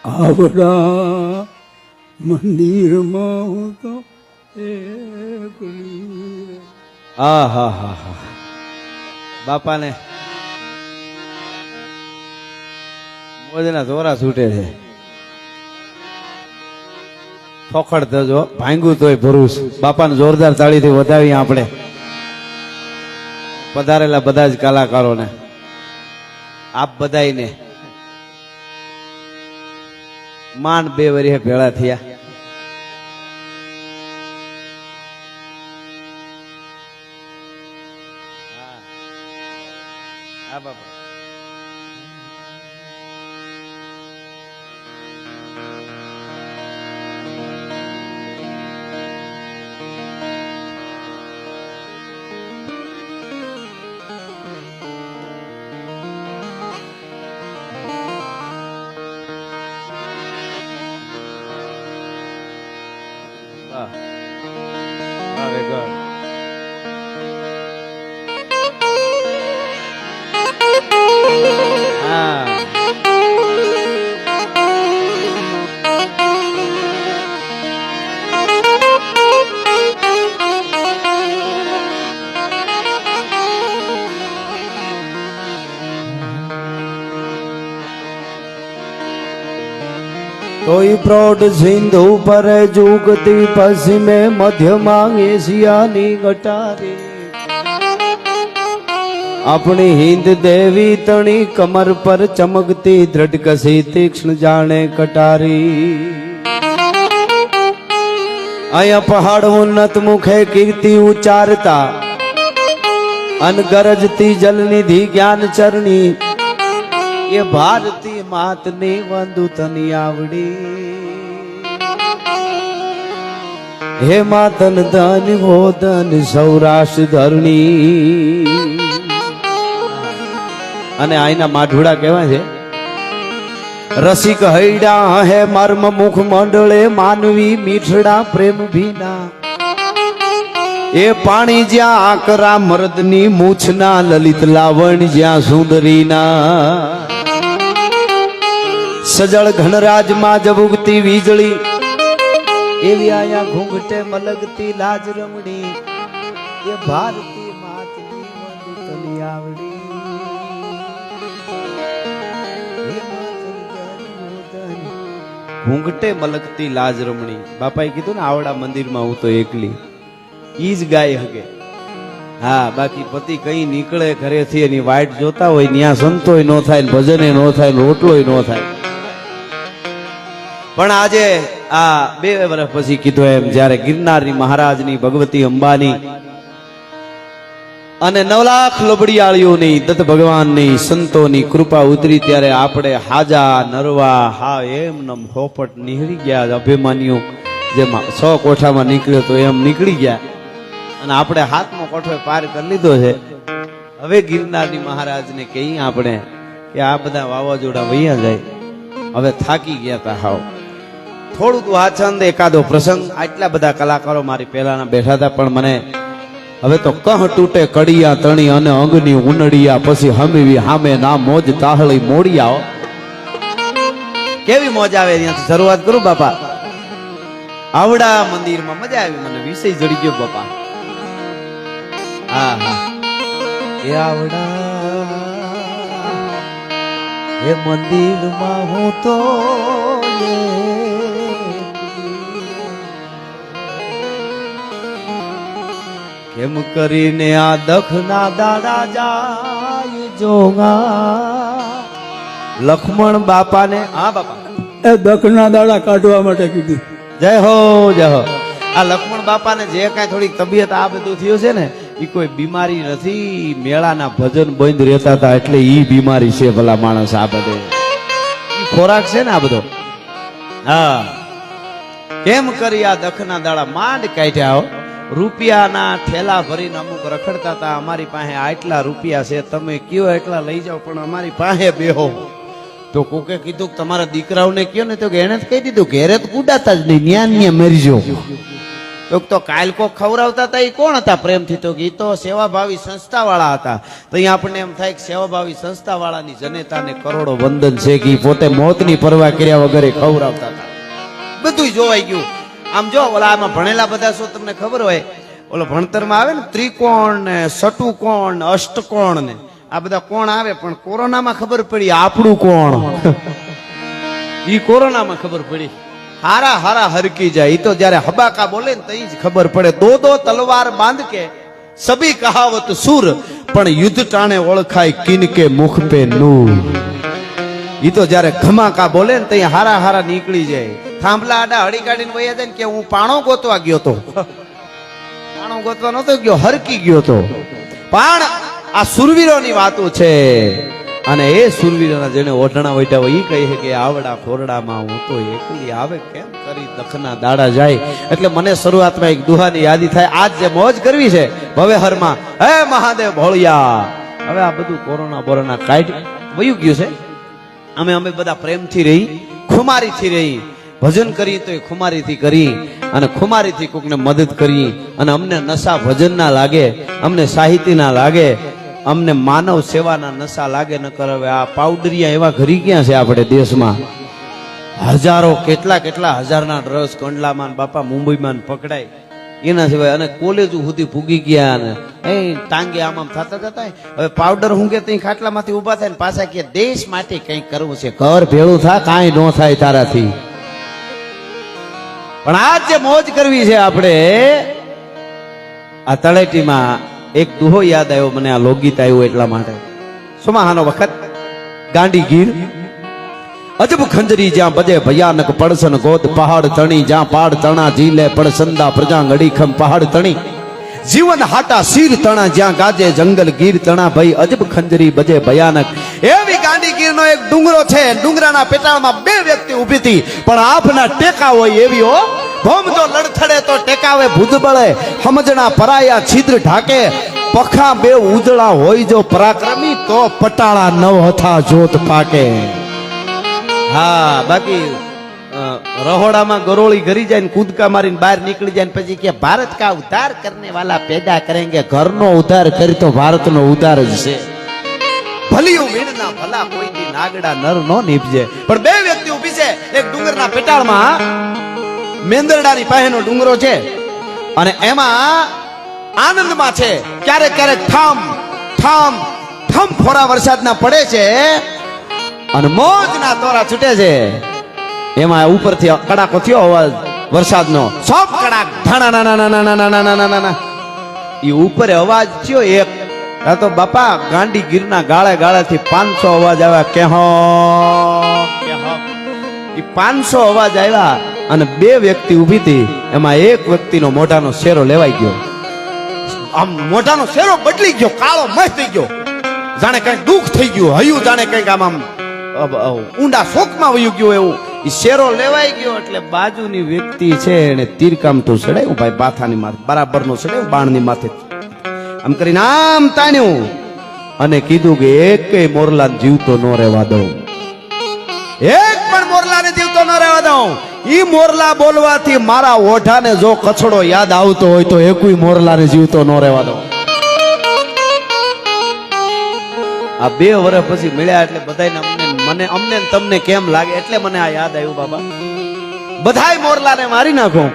આવડા મંદિરમાં હું તો એકલી. હા હા હા હા બાપાને મોજના દોરા છૂટે છે. ફોખડ થજો ભાંગું તોય ભરૂચ. બાપાને જોરદાર તાળીથી વધાવીએ આપણે પધારેલા બધા જ કલાકારોને, આપ બધાઈને માંડ 2 વર્ષે ભેળા થયા. હા બાપા very good. તોય પ્રૌઢ સિંધુ પર જુગતી પશ્ચિમે મધ્યમાં એશિયાની ગટારી આપણી હિન્દ દેવી તણી કમર પર ચમકતી દ્રઢ કસી તીક્ષ્ણ જાણે કટારી. અહીંયા પહાડ ઉન્નત મુખે કીર્તિ ઉચ્ચારતા અનગરજતી જલનિધિ જ્ઞાન ચરણી એ ભારતી માતની વંદુ તની આવડી. હે માતન ધન હોદન સૌરાષ્ટ્ર ધરણી. અને આઈના માઢુડા કહેવાય છે રસિક હૈડા હે મર્મ મુખ મંડળે માનવી મીઠડા પ્રેમ ભીના. એ પાણી જ્યાં આકરા મર્દની મૂછના લલિત લાવણ જ્યાં સુંદરીના. સજળ ઘનરાજમાં જબુગતી વીજળી એવી આયા ઘૂંઘટે મલગતી લાજ રમણી. એ ભારતી માતની વંદની આવડી. ઘૂંઘટે મલગતી લાજ રમણી. બાપાએ કીધું ને આવડા મંદિરમાં હું તો એકલી. ઈ જ ગાય હગે. હા બાકી પતિ કઈ નીકળે ઘરેથી એની વાઈટ જોતા હોય ત્યાં સંતોય ન થાય, ભજને ન થાય, રોટલોય ન થાય. પણ આજે આ 2 વર્ષ પછી કીધું એમ જયારે ગિરનારની મહારાજની ભગવતી અંબાની અને 9 લાખ લબડિયાળીઓની દત્ત ભગવાનની સંતોની કૃપા ઉતરી ત્યારે આપણે હાજા નરવા હા એમ નમ હોપટ નીકળી ગયા. અભિમાન્યુ જેમાં 6 કોઠામાં નીકળ્યો તો એમ નીકળી ગયા અને આપણે 7મો કોઠો પાર કરી લીધો છે. હવે ગિરનારની મહારાજને કહીએ આપણે કે આ બધા વાવાઝોડા વૈયા જાય. હવે થાકી ગયા તા હાવ. થોડુંક વાચન એકાદો પ્રસંગ. આટલા બધા કલાકારો મારી પહેલાના બેઠા હતા પણ મને હવે તો કહ તૂટે કડિયા તણી અને અંગની ઉનડિયા પછી હમીવી હામે ના મોજ તાહળી મોડિયા. કેવી મોજ આવે ત્યાંથી શરૂઆત કરું બાપા. આવડા મંદિરમાં મજા આવી મને. વિષય જડી ગયો બાપા. હા હા એ આવડા એ મંદિરમાં હું તો કેમ કરીને આ દખના દાડા જાય જોગા. લક્ષ્મણ બાપાને હા બાપા એ દખના દાડા કાઢવા માટે કીધું. જય હો જય હો. આ લક્ષ્મણ બાપાને જે કાંઈ થોડીક તબિયત આ બધું થયું છે ને એ કોઈ બીમારી નથી. મેળાના ભજન બંધ રહેતા હતા એટલે ઈ બીમારી છે ભલા માણસ. આ બધે ખોરાક છે ને આ બધો. હા કેમ કરી આ દખના દાડા માંડ કાઢ્યા. રૂપિયાના ઠેલા ભરીને અમુક રખડતા હતા. અમારી પાસે આટલા રૂપિયા છે તમે કયો એટલા લઈ જાઓ પણ અમારી પાસે બેહો. તો કોકે કીધું તમારા દીકરાઓને કયો ને તો એને જ કહી દીધું ઘેરે તો કુડાતા જ નહીં, ન્યા મરી જાઓ. તો કાલ કોક ખવડાવતા હતા એ કોણ હતા પ્રેમથી? તો એ તો સેવાભાવી સંસ્થા વાળા હતા. તો અહીંયા આપણને એમ થાય કે સેવાભાવી સંસ્થા વાળાની જનેતાને કરોડો વંદન છે કે ઈ પોતે મોતની પરવા કર્યા વગર એ ખવડાવતા હતા. બધું જોવાઈ ગયું. આમ જો ઓલા આમાં ભણેલા બધા શું તમને ખબર હોય, ઓલો ભણતરમાં આવે ને ત્રિકોણ ને ષટુકોણ ને અષ્ટકોણ ને આ બધા કોણ આવે, પણ કોરોનામાં ખબર પડી આપણું કોણ. ઈ કોરોનામાં ખબર પડી. હારા હારા હરકી જાય. ઈ તો જયારે હબાકા બોલે ને તઈ જ ખબર પડે. દો તલવાર બાંધ કે સબી કહાવત સુર, પણ યુદ્ધ ટાણે ઓળખાય કિનકે મુખ પે નૂર. ઈ તો જયારે ઘમાકા બોલે ને તઈ હારા હારા નીકળી જાય. થાંભલા આડા હળી કાઢીને વયા જાય ને કે હું પાણો ગોતવા ગયો તો. પાણો ગોતવા નતો ગયો, હરકી ગયો તો. પણ આ સુરવીરોની વાતો છે. અને એ સુરવીરોના જેને ઓઢણા વઢ્યા હોય એ કહે કે આવડા ખોરડામાં હું તો એકલી આવે કેમ કરી દખના દાડા જાય. એટલે મને શરૂઆતમાં એક દુહાની યાદી થાય. આજ જે મોજ કરવી છે ભવેહરમાં, હે મહાદેવ ભોળિયા. હવે આ બધું કોરોના કાઢ વયું ગયું છે. અમે બધા પ્રેમથી રહી, ખુમારીથી રહી, ભજન કરી તો એ ખુમારીથી કરી, અને ખુમારીથી કોકને મદદ કરી. અને અમને નશા ભજન ના લાગે, અમને સાહિત્ય ના લાગે, અમને માનવ સેવાના નશા લાગે. ન કર હવે આ પાવડરિયા એવા ઘરી ક્યાં છે આપણે દેશમાં? હજારો કેટલા હજારના ડ્રગ્સ કંડલામાં બાપા મુંબઈમાં પકડાય એના સિવાય. અને કોલેજ સુધી પૂગી ગયા ને એ ટાંગે આમ થતા જતા. હવે પાવડર હું કે ત્યાં ખાટલામાંથી ઉભા થાય ને પાછા કે દેશ માટે કંઈક કરવું છે. ઘર ભેળું થાય, કાંઈ ન થાય તારાથી. પણ આજ જે મોજ કરવી છે આપણે આ તળેટીમાં. એક દુહો યાદ આવ્યો મને, આ લોકગીત આવ્યું એટલા માટે. સુમાહાનો વખત ગાંડી ગીર અજબ ખંજરી જ્યાં બજે ભયાનક પડસન ગોદ પહાડ તણી જ્યાં પાડ તણા જીલે પડસંદા પ્રજા અડીખમ પહાડ તણી જીવન હાટા શીર તણા જ્યાં ગાજે જંગલ ગીર તણા ભાઈ અજબ ખંજરી બજે ભયાનક. એવી ગાંડી ગીરનો એક ડુંગરો છે. ડુંગરાના પેટાળમાં બે વ્યક્તિ ઊભી હતી, પણ આપના ટેકા હોય એવી હો. ભોમ તો લડથડે તો ટેકાવે ભૂજ બળે, સમજણા પરાયા છિદ્ર ઢાકે. પખા બે ઉજળા હોય જો પરાક્રમી, તો પટાળા નવ હથા જોત પાકે. હા, બાકી રહોડામાં ગરોળી ઘરી જાય ને કૂદકા મારીને બહાર નીકળી જાય ને પછી કે ભારત કા ઉદ્ધાર કરને વાલા પેદા કરેંગે. ઘરનો ઉદ્ધાર કરી તો ભારતનો ઉદ્ધાર જ છે. ભલિયું મીણના ભલા કોઈ દી નાગડા નર નો નીપજે. પણ બે વ્યક્તિ ઊભી છે એક ડુંગરના પેટાળમાં. મેંદરડાની પાસેનો ડુંગરો છે અને એમાં આનંદમાં છે. ક્યારેક ઠમ ઠમ ઠમ ફોરા વરસાદના પડે છે અને મોજના તોરા છૂટે છે. એમાં ઉપરથી કડાકો થયો અવાજ વરસાદનો, સબ કડાક ધાણા ના. એ ઉપર અવાજ થયો એક. આ તો બાપા ગાંડી ગીરના ગાળેથી 500 અવાજ આવ્યા. કેહો એ 500 અવાજ આવ્યા. અને બે વ્યક્તિ ઊભી હતી. એમાં એક વ્યક્તિનો મોઢાનો શેરો લેવાઈ ગયો. આમ મોઢાનો શેરો બદલી ગયો, કાળો મસ્ત થઈ ગયો. જાણે કઈક દુઃખ થઈ ગયું, હયું જાણે કઈક આમ ઊંડા શોકમાં વયું ગયું એવું. એ શેરો લેવાઈ ગયો એટલે બાજુની વ્યક્તિ છે એને તીરકામઠું ચડાવ્યું ભાઈ બાથાની માથે, બરાબરનો ચડાવ્યું બાણની માથે. આમ કરીને આમ તાણ્યું અને કીધું કે એકેય મોરલાને જીવતો ન રહેવા દઉં, એક પણ મોરલાને જીવતો ન રહેવા દઉં. ઈ મોરલા બોલવાથી મારા ઓઢાને જો કચડો યાદ આવતો હોય તો એકેય મોરલાને જીવતો ન રહેવા દઉં. આ 2 વર્ષ પછી મળ્યા એટલે બધાને અમને તમને કેમ લાગે એટલે મને આ યાદ આવ્યું. બાબા બધાય મોરલાને મારી નાખો.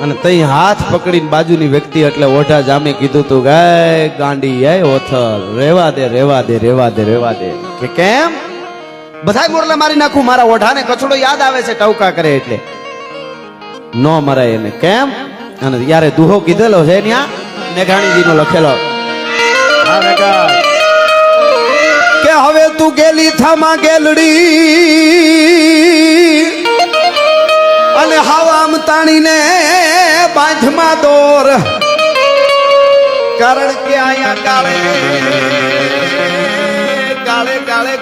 અને તઈ હાથ પકડીને બાજુની વ્યક્તિ એટલે ઓઢા જામે કીધું તું ગાય ગાંડી એ ઓથર રેવા દે. કે કેમ બધાય મોરલા મારી નાખું? મારા ઓઢાને કચડો યાદ આવે છે ટવકા કરે એટલે નો મરાય એને. કેમ? અને યારે દુહો કીધેલો છે ત્યાં મેઘાણીજીનો લખેલો કે હવે તું ગેલી થામા ગેલડી અને હવામ તાણીને બાંધમાં દોર, કારણ કે આયા ગાળે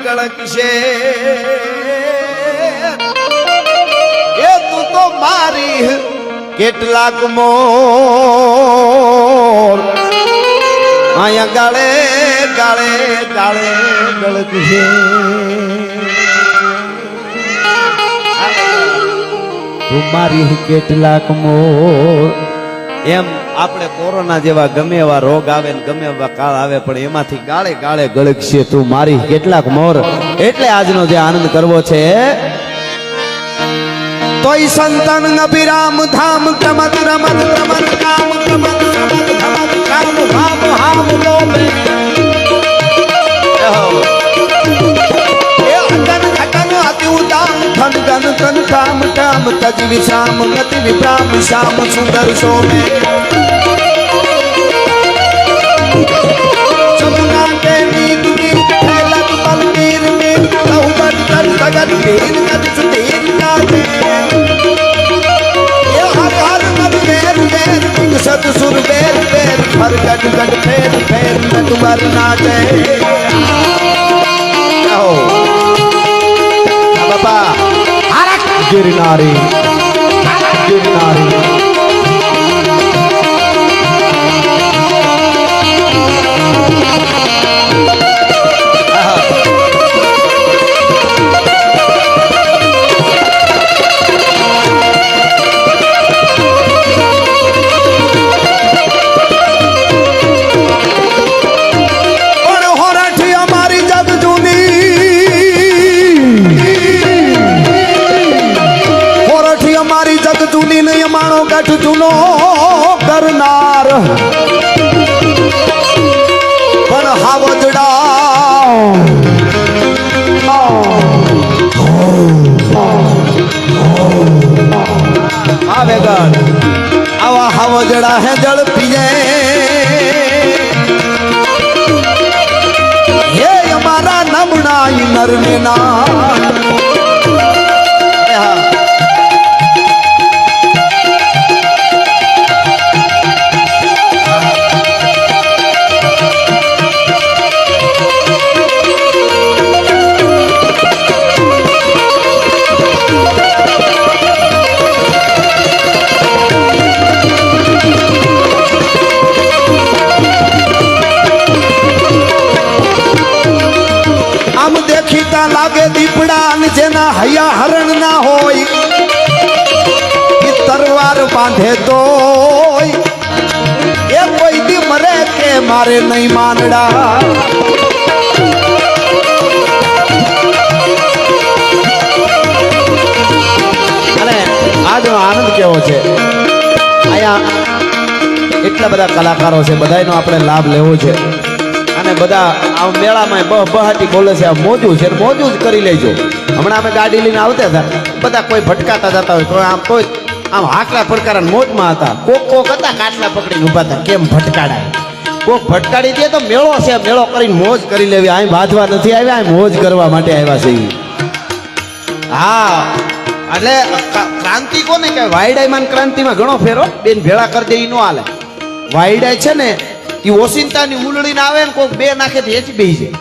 ગળક છે. એ તું તો મારી કેટલાક મોર આયા ગાળે ગળક છે. તું મારી કેટલાક મોર. એમ આપણે કોરોના જેવા ગમે એવા રોગ આવે ને ગમે એવા કાળ આવે પણ એમાંથી ગાળે ગાળે ગળગશે તું મારી કેટલાક મોર. એટલે આજનો જે આનંદ કરવો છે તોય સંતન અભિરામ ધામ કમત રમત રમત કામ કમત રમત ધમત કામ હામ હામ લોભે એ અગન અગન અતિ ઉદામ ધન ધન ધન કામ કામ તજ વિષામ ગતિ વિભ્રામ શ્યામ સુંદર શોભે ચમના કે મીત મીત ફેલત બલબીર મીત લહુ બટ કર સગત પીર કદ સુધીર કાજે सत सुर बेर बेर हर गट गट फेर फेर नट वर नाचे बाबा गिरनारी गिरनारी ગઠ જૂનો કરનાર પણ હાવજડા આવે ગણ આવા હાવજડા હે જળ પીજે હે અમારા નમણા નર ને ના લાગે દીપડા જેના હૈયા હરણ ના હોય એ તરવાર બાંધે તો એ કોઈ દી મરે કે મારે નહીં માનડા અને આજનો આનંદ કેવો છે અહીંયા એટલા બધા કલાકારો છે બધાનો આપણે લાભ લેવો છે અને બધા આ મેળામાં બહાટી બોલે છે આ મોજું છે મોજું જ કરી લેજો. હમણાં અમે ગાડી લઈને આવતા હતા બધા કોઈ ભટકાતા જતા હોય તો આમ કોઈ આમ હાકલા ફડકારા મોજમાં હતા કોક કોક હતા કાટલા પકડીને ઉભા હતા કેમ ભટકાડાય કોક ભટકાડી દે તો મેળો છે મેળો કરીને મોજ કરી લેવી અહીં બાંધવા નથી આવ્યા અહીં મોજ કરવા માટે આવ્યા છે. હા એટલે ક્રાંતિ કોને કે વાયડાઈમાં ક્રાંતિમાં ઘણો ફેરો બેન ભેળા કરી દે એ નો હાલે. વાયડાઈ છે ને એ ઓસિંતાની ઉલડીને આવે ને કોઈક બે નાખે તો એથી બેસી જાય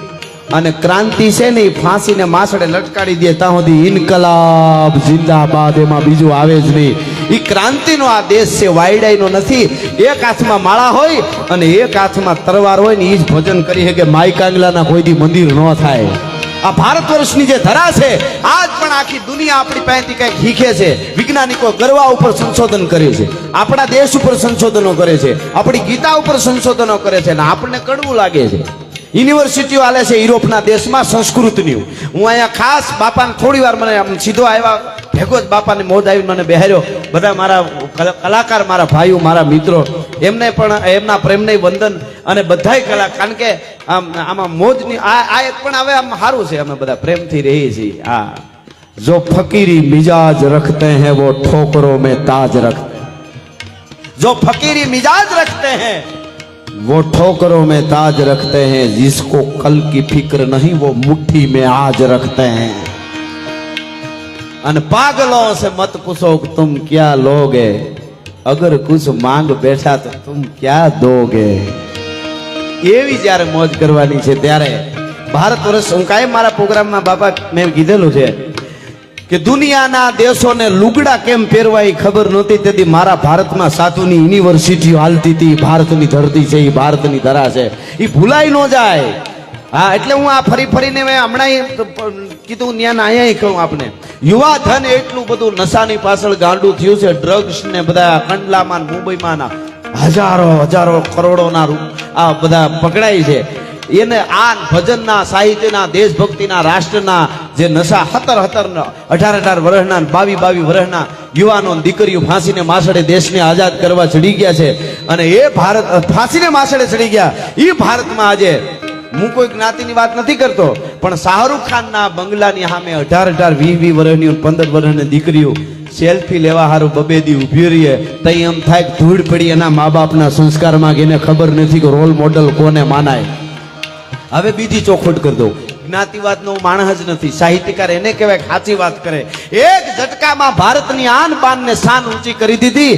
અને ક્રાંતિ છે ને એ ફાંસીને માસડે લટકાડી દે ત્યાં સુધી ઇનકલાબ જિંદાબાદ એમાં બીજું આવે જ નહીં. એ ક્રાંતિનો આ દેશ છે વાયડાઈનો નથી. એક હાથમાં માળા હોય અને એક હાથમાં તરવાર હોય ને એ જ ભજન કરી શકે માઈ કાંગલાના કોઈ દી મંદિર ન થાય. આ ભારત વર્ષની જે ધરા છે આજ પણ આખી દુનિયા આપણી પાસેથી કંઈક શીખે છે. વૈજ્ઞાનિકો ગરવા ઉપર સંશોધન કરે છે આપણા દેશ ઉપર સંશોધનો કરે છે આપણી ગીતા ઉપર સંશોધનો કરે છે અને આપણને કડવું લાગે છે. યુનિવર્સિટીઓ હાલે છે યુરોપના દેશમાં સંસ્કૃતની. હું અહીંયા ખાસ બાપાને થોડી વાર મને આમ સીધો આવ્યા ભેગો જ બાપાની મોજ આવી મને બેહાર્યો. બધા મારા કલાકાર મારા ભાઈઓ મારા મિત્રો એમને પણ એમના પ્રેમને વંદન અને બધાય કલા કારણ કે આમાં મોજની આ એક પણ હવે આમ સારું છે અમે બધા પ્રેમથી રહીએ છીએ. હા જો ફકીરી મિજાજ રખતે हैं वो ठोकरों में ताज रखते जो फकीरी मिजाज रखते हैं वो ठोकरों में ताज रखते हैं जिसको कल की फिक्र नहीं वो मुट्ठी में आज रखते हैं. अन पागलों से मत पूछो कि तुम क्या लोगे अगर कुछ मांग बैठा तो तुम क्या दोगे. એવી જ્યારે મોજ કરવાની છે ત્યારે ભારત વર્ષ હું કાયમ મારા પ્રોગ્રામમાં બાપા મેં કીધેલું છે કે દુનિયાના દેશોને લુગડા કેમ પહેરવા એ ખબર નહોતી તેથી મારા ભારતમાં સાધુની યુનિવર્સિટીઓ હાલતી હતી. ભારતની ધરતી છે એ ભારતની ધરા છે એ ભૂલાઈ ન જાય. હા એટલે હું આ ફરી ફરીને મેં હમણાં કીધું ત્યાં અહીંયા કહું આપણે યુવા ધન એટલું બધું નશાની પાછળ ગાંડું થયું છે. ડ્રગ્સ ને બધા કંડલામાં ને મુંબઈમાં ના હજારો કરોડોના આ બધા પકડાય છે. એને આ ભજનના, સાહિત્યના, દેશભક્તિના, રાષ્ટ્રના જે નશા 18 વર્ષના 22 વર્ષના યુવાનો દીકરીઓ ફાંસીને માસડે દેશને આઝાદ કરવા ચડી ગયા છે. અને એ ભારત ફાંસીને માસડે ચડી ગયા. એ ભારતમાં આજે હું કોઈ જ્ઞાતિની વાત નથી કરતો, પણ શાહરૂખ ખાનના બંગલાની સામે 18 20 વર્ષની 15 વર્ષની દીકરીઓ સેલ્ફી લેવા હારું બબેદી ઉભી રહીએ તો એમ થાય કે ધૂળ પડી એના મા બાપના સંસ્કારમાં, એને ખબર નથી કે રોલ મોડલ કોને માનાય. હવે બીજી ચોખવટ કરી દઉં, જ્ઞાતિવાદનો માણસ જ નથી, સાહિત્યકાર એને કહેવાય સાચી વાત કરે. એક ઝટકામાં ભારતની આન બાનને શાન ઊંચી કરી દીધી.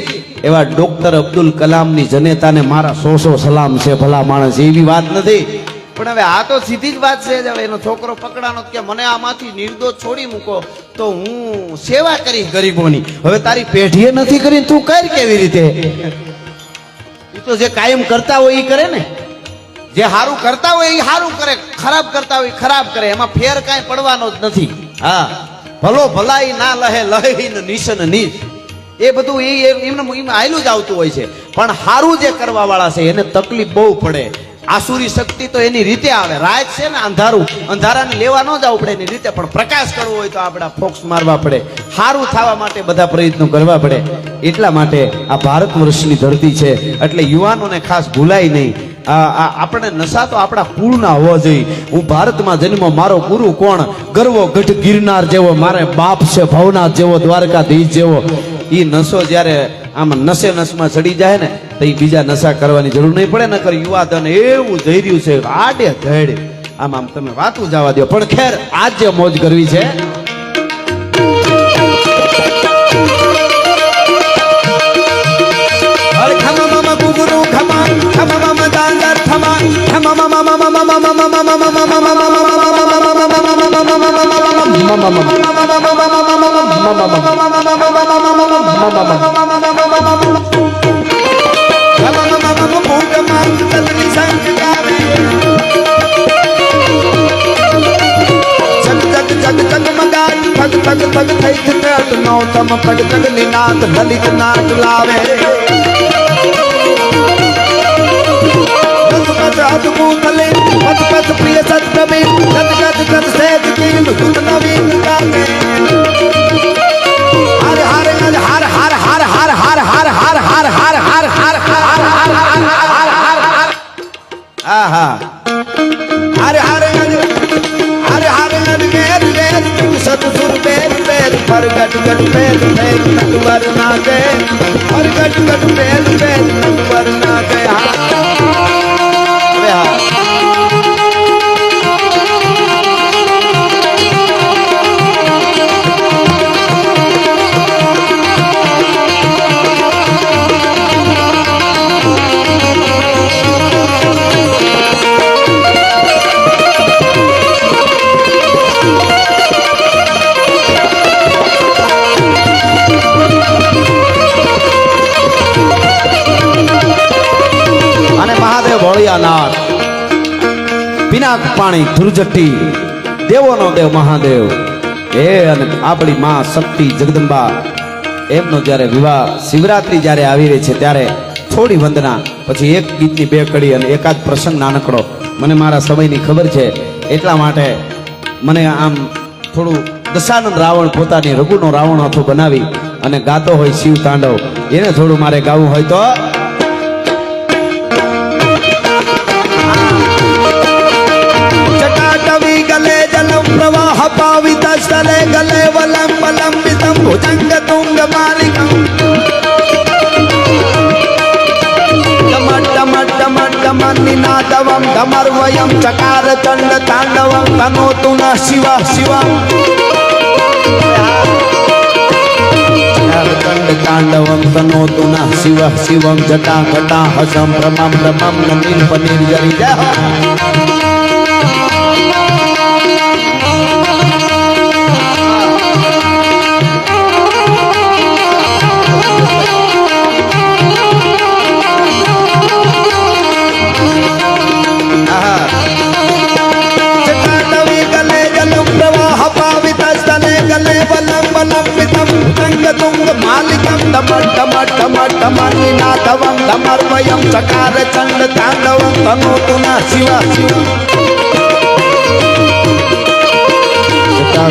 એવા ડોક્ટર અબ્દુલ કલામની જનેતાને મારા 100 સલામ છે. ભલા માણસ, એવી વાત નથી. પણ હવે આ તો સીધી જ વાત છે. હવે એનો છોકરો પકડાનો કે મને આમાંથી નિર્દોષ છોડી મૂકો તો હું સેવા કરીશ ગરીબોની. હવે તારી પેઢીએ નથી કરી, તું કર કેવી રીતે? એ તો જે કાયમ કરતા હોય એ કરે ને. જે સારું કરતા હોય એ સારું કરે, ખરાબ કરતા હોય ખરાબ કરે. એમાં ફેર કાંઈ પડવાનો જ નથી. હા, ભલો ભલાઈ ના લહે લહી ને નિશન નીચ, એ બધું એમને આયલું જ આવતું હોય છે. પણ સારું જે કરવા વાળા છે એને તકલીફ બહુ પડે. આસુરી શક્તિ તો એની રીતે આવે. રાત છે ને અંધારાને લેવા ન જવું પડે એની રીતે, પણ પ્રકાશ કરવો હોય તો આપણે ફોક્સ મારવા પડે. સારું થવા માટે બધા પ્રયત્નો કરવા પડે. એટલા માટે આ ભારત વર્ષની ધરતી છે, એટલે યુવાનોને ખાસ ભૂલાય નહીં. આપણે નશા તો આપણા કુળના હોવા જોઈએ. હું ભારતમાં જન્મ, મારો ગુરુ કોણ? ગરવો ગઢ ગિરનાર જેવો, મારે બાપ છે ભવનાથ જેવો, દ્વારકાધીશ જેવો. એ નશો જ્યારે આમ નસમાં ચડી જાય ને તો એ બીજા નશા કરવાની જરૂર નહીં પડે. નકર યુવાધન એવું જઈ રહ્યું છે આડે ધડ, આમ તમે વાતું જવા દો. પણ ખેર, આજ જે મોજ કરવી છે. લલિત નાથ લાવે પ્રિય સત્પ્રભે હર હર હર હર હર હર હર હર હર હર હર હર હર હર આહા હર હર હર હર મેર મેર સતસુર બેર બેર પરગટ ગટ બેર બેર નટવર ના ગે પરગટ ગટ બેર બેર નટવર ના ગે. હવે હા ભોળિયાનાથ, પિનાક પાણી ધ્રુજટી, દેવોનો દેવ મહાદેવ હે. અને આપણી માં શક્તિ જગદંબા, એમનો જ્યારે વિવાહ શિવરાત્રી જ્યારે આવી રહી છે ત્યારે થોડી વંદના, પછી એક ગીતની 2 કડી અને એકાદ પ્રસંગ નાનકડો. મને મારા સમયની ખબર છે, એટલા માટે મને આમ થોડું દશાનંદ રાવણ પોતાની રઘુનો રાવણ હાથો બનાવી અને ગાતો હોય શિવ તાંડવ, એને થોડું મારે ગાવું હોય તો. गले जलम प्रवाह पावित स्थले गले वलम वलंबितम भुजंग तुंग मालिकम निनादवम धमर्वयम चकार चंड तांडवम तनोतु न शिव शिव चंड तांडवम तनोतु न शिव शिवम जटा घटा हसम रमम रमम नील पनीर जरी जय हो. गले जलम प्रवाह पावित स्थले गले वलम निनादवं धमर्वयं चकार चंड तांडवं तनोतु न शिव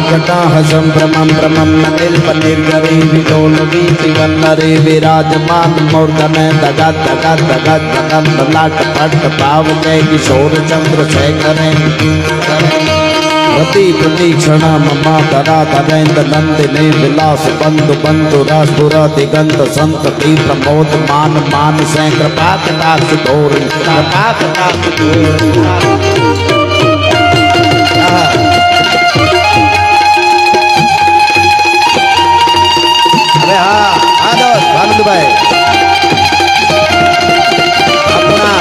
जटाहसं भ्रमं भ्रमं नलिल्पनिर्गरे विलोलवी शिवन्नरे विराजमान मूर्धने दगद दगद दगद दगद ललाट पट पाव जय किशोर चंद्र शेखरे रति प्रतीक्षण ममा धरा धरेन्द्र नंदिने विलास बंधु बंधु रासपुर दिगंत संत ती प्रमोद मान मान से कृपा कटाक्ष धोर कृपा कटाक्ष अरे हाँ आदर भानुद भाई अपना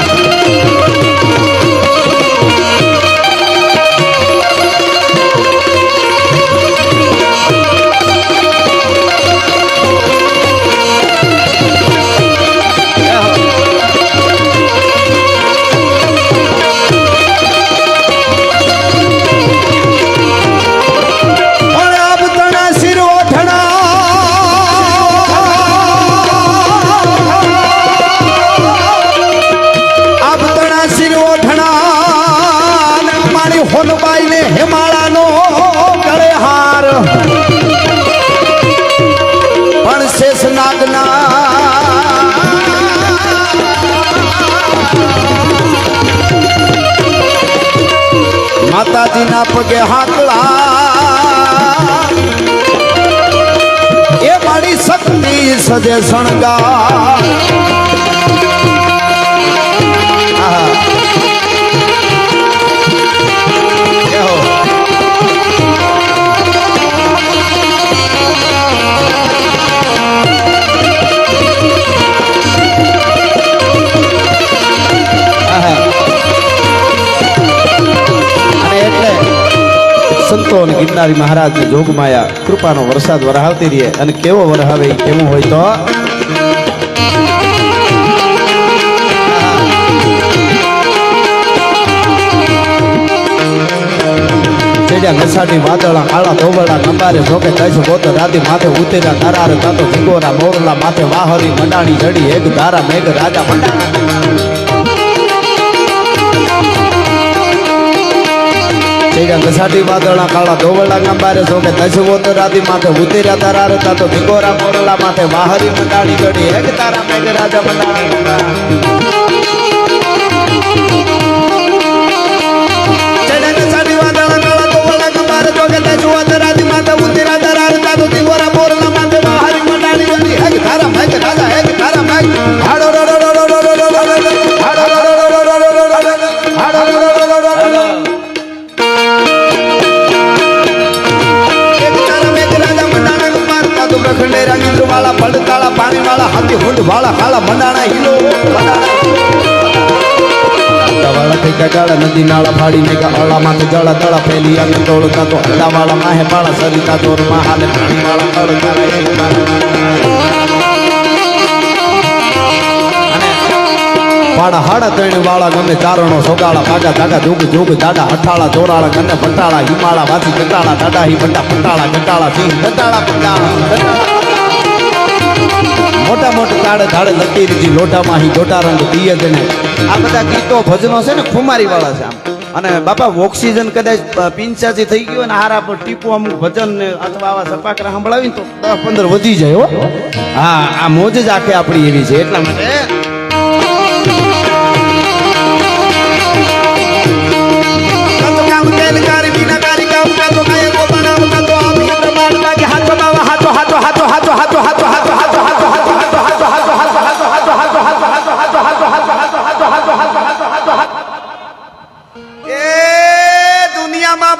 માતાજી ના પગે હાકલા એ મારી શક્તિ સજે શણગાર સંતો અને ગિરનારી મહારાજ ની જોગમાયા કૃપાનો વરસાદ વરહાવતી રહે અને કેવો વરહાવે કેવું હોય તો નસાટી વાદળા કાળા ધોવડા નંબારે જોકે કઈશ ગોત રાતે માથે ઉતેરા તારા તાતો જીગોરા મોરલા માથે વાહરી મંડાણી જડી એક ધારા મેઘ રાજા મંડાણા ઘસાટી વાદળા કાળા ધોવડા ગંબારે જોકે દશવોત રાતી માથે ઉતેર્યા તારા રતા તો ભીગોરા મોરલા માથે વાહરી મંડાણી ગડી એક તારા મેઘ રાજા મંડાણા ઘસાટી વાદળા કાળા ધોવડા ગંબારે જોકે દશવોત રાતી માથે ઉતેર્યા તારા રતા તો ભીગોરા મોરલા માથે વાહરી મંડાણી ગડી એક તારા મેઘ રાજા એક તારા મેઘ હાડો वाला पड़ताला पानी वाला हाथी हुंड वाला काला मंडाना हिलो वाला थे कगाड़ा नदी नाला फाड़ी ने का अला माथे जड़ा तड़ा फैली अंग तोड़ता तो हड्डा वाला माहे पाड़ा सरिता तोर महाले पानी वाला तड़का पाड़ा हाड़ा तैण वाला गमे चारणो सोगाड़ा कागा दागा जोग जोग दादा हठाड़ा जोराड़ा गन्ने फटाड़ा हिमाड़ा वासी कटाड़ा दादा ही बट्टा फटाड़ा कटाड़ा सिंह कटाड़ा पटाड़ा मोटा मोटा ताड़े धाड़े लकीर जी लोटा माही गोटा रंग दिए जने आ बधा गीतो भजनो छे ने खुमारी वाला छे અને બાપા ઓક્સિજન કદાચ 85 થઈ ગયો ને હારા પર ટીપો અમુક ભજન ને અથવા આવા સપાકરા સંભળાવી તો 10-15 વધી જાય હો હા આ મોજ જ આખે આપણી એવી છે એટલા માટે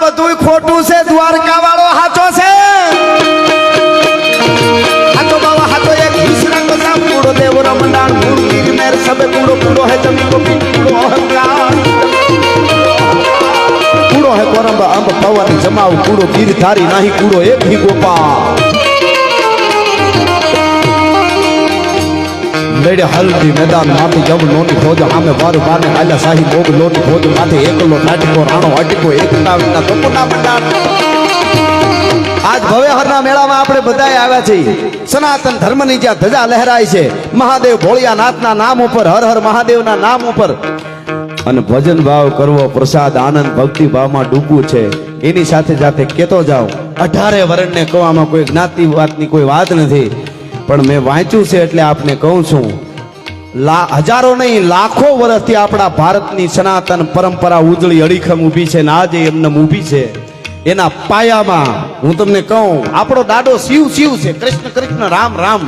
બધું ખોટું છે દ્વારકા વાળો હાચો છે હાચો બાવા હાચો એક વિશ્રામ સામ કૂડો દેવરો મંડાણ કૂડ ગીર મેર સબે કૂડો કૂડો હે જમી કો પીટ કૂડો અહંકાર કૂડો હે કોરંબ અંબ પવન જમાવ કૂડો ગીર ધારી નહીં કૂડો એક હી ગોપા लेडे हल्दी मैदान माथे जब लोनी खोज हमें बार बार ने आजा शाही भोग लोनी खोज माथे एकलो नाटको राणो अटको एक नाविना तो पुना मंडाण આજ ભવ્યહરના મેળામાં આપણે બધાય આવ્યા છીએ સનાતન ધર્મની જ્યાં ધજા લહેરાય છે મહાદેવ ભોળિયાનાથના નામ ઉપર હર હર મહાદેવના નામ ઉપર અને ભજન ભાવ કરવો પ્રસાદ આનંદ ભક્તિ ભાવમાં ડૂબવું છે એની સાથે જાતે કેતો જાઓ 18 વર્ણને કહેવામાં કોઈ જ્ઞાતિ વાતની કોઈ વાત નથી પણ મેં વાંચ્યું છે એટલે આપને કહું છું હજારો નહીં લાખો વર્ષથી આપણા ભારતની સનાતન પરંપરા ઉજળી અડીખમ ઊભી છે ને આજે એમને ઊભી છે એના પાયામાં હું તમને કહું આપણો દાડો શિવ શિવ છે કૃષ્ણ કૃષ્ણ રામ રામ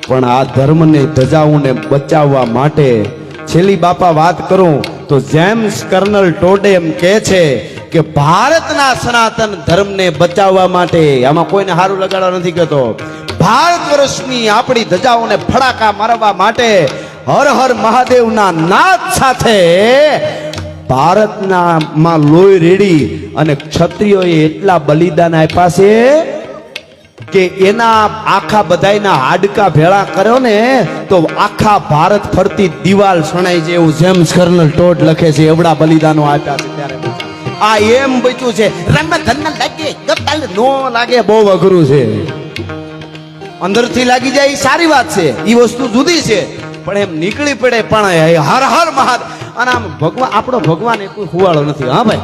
પણ આ ધર્મને ધજાઓને બચાવવા માટે છેલ્લી બાપા વાત કરું તો જેમ્સ કર્નલ ટોડે એમ કહે છે કે ભારતના સનાતન ધર્મને બચાવવા માટે આમાં કોઈને હારું લગાડવા નથી કહેતો ભારત વર્ષની આપણી ધજાઓને ફડાકા મારવા માટે હર હર મહાદેવના નાદ સાથે ભારતના માં લોહી રેડી અને ક્ષત્રિયોએ એટલા બલિદાન આપ્યા છે કે એના આખા બધાયના હાડકા ભેળા કર્યો ને તો આખા ભારત ફરતી દિવાલ સણાઈ છે એવું જેમ્સ કર્નલ ટોડ લખે છે એવડા બલિદાનો આપ્યા છે ત્યારે આ એમ બચ્યું છે રંગધન લાગે ગતાલ નો લાગે બહુ અઘરું છે અંદરથી લાગી જાય એ સારી વાત છે એ વસ્તુ જુદી છે પણ એમ નીકળી પડે પણ હર હર મહાદેવ અને આમ ભગવાન આપણો ભગવાન એ કોઈ હુવાળો નથી હા ભાઈ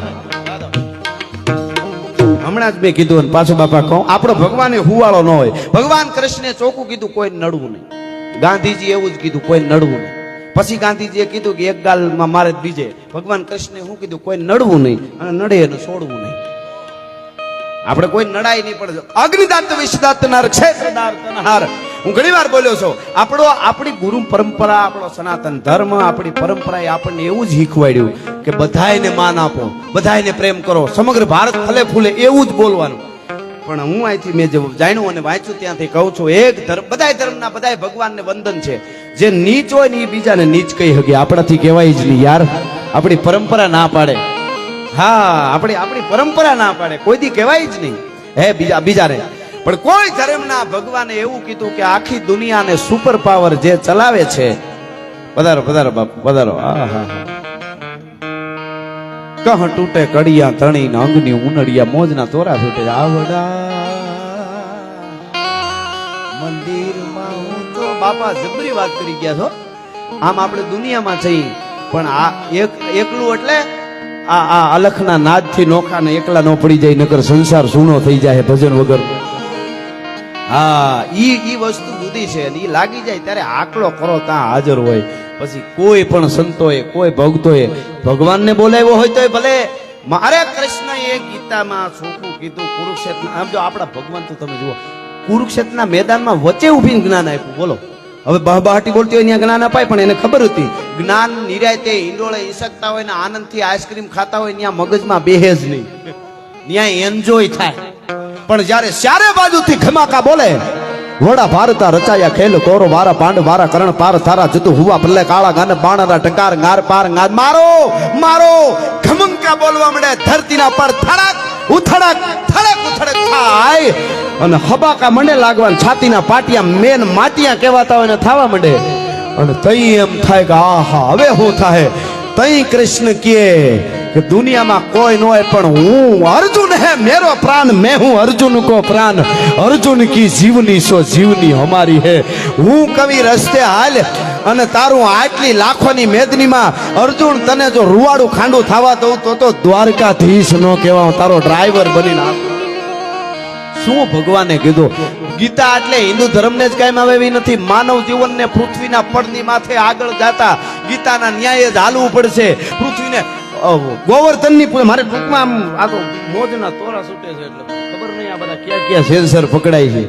હમણાં જ મેં કીધું અને પાછું બાપા કહું આપણો ભગવાન એ હુવાળો ન હોય ભગવાન કૃષ્ણે ચોખ્ખું કીધું કોઈ નડવું નહીં ગાંધીજી એવું જ કીધું કોઈ નડવું નહીં પછી ગાંધીજીએ કીધું કે એક ગાલમાં મારે જ બીજે ભગવાન કૃષ્ણે શું કીધું કોઈ નડવું નહીં અને નડે એને છોડવું નહીં આપણે કોઈ નડાય નહીં પણ અગ્નિદાત વિષદાત નર ક્ષેત્રદાર તનહાર હું ઘણી વાર બોલ્યો છું આપણી ગુરુ પરંપરા આપણો સનાતન ધર્મ આપણી પરંપરાએ આપણને એવું જ શીખવાડ્યું કે બધાયને માન આપો બધાયને પ્રેમ કરો સમગ્ર ભારત ફલે ફૂલે એવું જ બોલવાનું પણ હું અહીંથી મેં જે જાણ્યું અને વાંચ્યું ત્યાંથી કહું છું એક ધર્મ બધાય ધર્મના બધાય ભગવાનને વંદન છે જે નીચ હોય ને એ બીજાને નીચ કહી શકે આપણાથી કહેવાય જ નહીં યાર આપણી પરંપરા ના પાડે હા આપણી પરંપરા ના પાડે કોઈ દી કહેવાય જ નહીં હે બીજાને પણ કોઈ ધર્મના ભગવાને એવું કીધું કે આખી દુનિયાને સુપર પાવર જે ચલાવે છે પધારો પધારો બાપુ પધારો આહા કહ તૂટે કડિયા તણી ને અંગની ઉનડિયા મોજના તોરા છૂટે આવડા મંદિરમાં હું તો બાપા જબરી વાત કરી ગયા છો આમ આપણે દુનિયામાં છીએ પણ આ એકલું એટલે આ અલખના નાદથી નોખા ને એકલા નો પડી જાય નકર સંસાર સૂનો થઈ જાય ભજન વગર હા ઈ વસ્તુ જુદી છે અને ઈ લાગી જાય ત્યારે આકલો કરો ત્યાં હાજર હોય પછી કોઈ પણ સંતોએ કોઈ ભક્તોએ ભગવાનને બોલાવ્યો હોય તોય ભલે મારે કૃષ્ણએ ગીતામાં ચોખ્ખું કીધું કુરુક્ષેત્ર આમ જો આપણા ભગવાન તો તમે જુઓ કુરુક્ષેત્રના મેદાનમાં વચ્ચે ઊભીને જ્ઞાન આપ્યું બોલો હવે બહાટી બોલતી હોય ત્યાં જ્ઞાન અપાય પણ એને ખબર હતી જ્ઞાન નિરાયતે ઈંડોળે ઈસકતા હોય ને આનંદથી આઈસ્ક્રીમ ખાતા હોય ત્યાં મગજમાં બેહે જ નહીં ત્યાં એન્જોય થાય પણ જ્યારે ચારે બાજુથી ધમાકા બોલે વડા ભારતા રચાયા ખેલ કોરો વારા પાંડ વારા કરણ પાર થારા જતું હુવા ભલે કાળા ગાને બાણરા ટકાર ગાર પાર ગાદ મારો મારો ખમંકા બોલવા મળે ધરતીના પર થડક ઉથડક થડક ઉથડક થાય અને હબાકા મંડે લાગવાન છાતીના પાટિયા મેન માટિયા કહેવાતા હોય ને થવા મંડે અને તઈ એમ થાય કે આહા હવે શું થાય તઈ કૃષ્ણ કે દુનિયામાં કોઈ ન હોય પણ હું અર્જુન હે મેરો પ્રાણ મેં હું અર્જુન કો પ્રાણ અર્જુન કી જીવની સો જીવની હમારી હે હું કવિ રસ્તે હાલ અને તારું આટલી લાખોની મેદનીમાં અર્જુન તને જો રૂવાડું ખાંડું થવા દઉં તો દ્વારકાધીશ નો કહેવા તારો ડ્રાઈવર બનીને શું ભગવાને કીધું ગીતા એટલે હિન્દુ ધર્મને જ કાયમ આવે એવી નથી માનવ જીવનને પૃથ્વીના પડની માથે આગળ જાતા ગીતાના ન્યાય જ હાલવું પડશે પૃથ્વીને ગોવર્ધનની મારે ટૂંકમાં આ તો મોજના તોરા છૂટે છે એટલે ખબર નહીં આ બધા ક્યાં સેન્સર પકડાય છે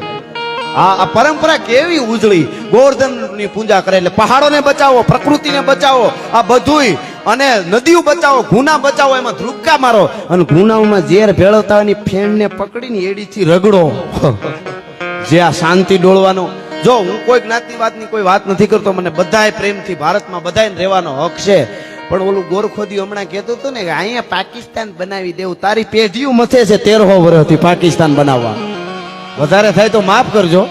આ પરંપરા કેવી ઉજળી ગોવર્ધનની પૂજા કરે એટલે પહાડોને બચાવો પ્રકૃતિને બચાવો આ બધુંય અને નદીઓ બચાવો ગુના બચાવો એમાં ધ્રુપકા મારો અને ગુનાઓમાં ઝેર ભેળવતા હોય ફેણને પકડીને એડીથી રગડો જે આ શાંતિ ડોળવાનો જો હું કોઈ જ્ઞાતિવાદની કોઈ વાત નથી કરતો મને બધાય પ્રેમથી ભારતમાં બધાય રહેવાનો હક છે પણ ઓલું ગોરખોદી હમણાં કહેતો હતો ને કે અહીંયા પાકિસ્તાન બનાવી દેવું તારી પેઢીઓ મથે છે 13 વર્ષથી પાકિસ્તાન બનાવવા વધારે થાય તો માફ કરજો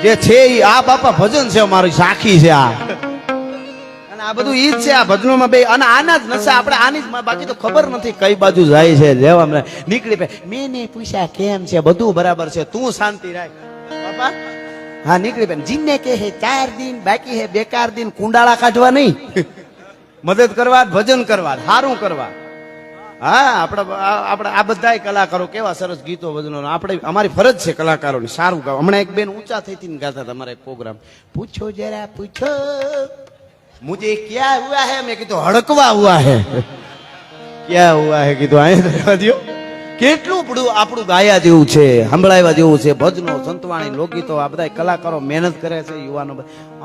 જે છે આ બાપા ભજન છે મારી સાખી છે આ અને આ બધું ઈ જ છે આ ભજનોમાં બે અને આના જ નશા આપણે આની જ બાકી તો ખબર નથી કઈ બાજુ જાય છે જેવા નીકળી પે મેં પૂછ્યા કેમ છે બધું બરાબર છે તું શાંતિ રાખ બાપા હા નીકળી પે જીને કે હે 4 દિન બાકી હે બેકાર દિન કુંડાળા કાઢવા નહીં મદદ કરવા ભજન કરવા સારું કરવા હા આપણે આ બધાય કલાકારો કેવા સરસ ગીતો ભજનો આપણે અમારી ફરજ છે કલાકારોની સારું ગાવ હમણાં એક બેન ઊંચા થઈને ગાતા હતા અમારા એક પ્રોગ્રામ પૂછો જરા પૂછો मुझे क्या हुआ है मैं કીધું હડકવા હુઆ હે क्या हुआ है કીધું આયા રહેવા દ્યો કેટલું આપણું ગાયા જેવું છે સંભળાવ્યા જેવું છે ભજનો સંતવાણી લોકગીતો આ બધા કલાકારો મહેનત કરે છે યુવાનો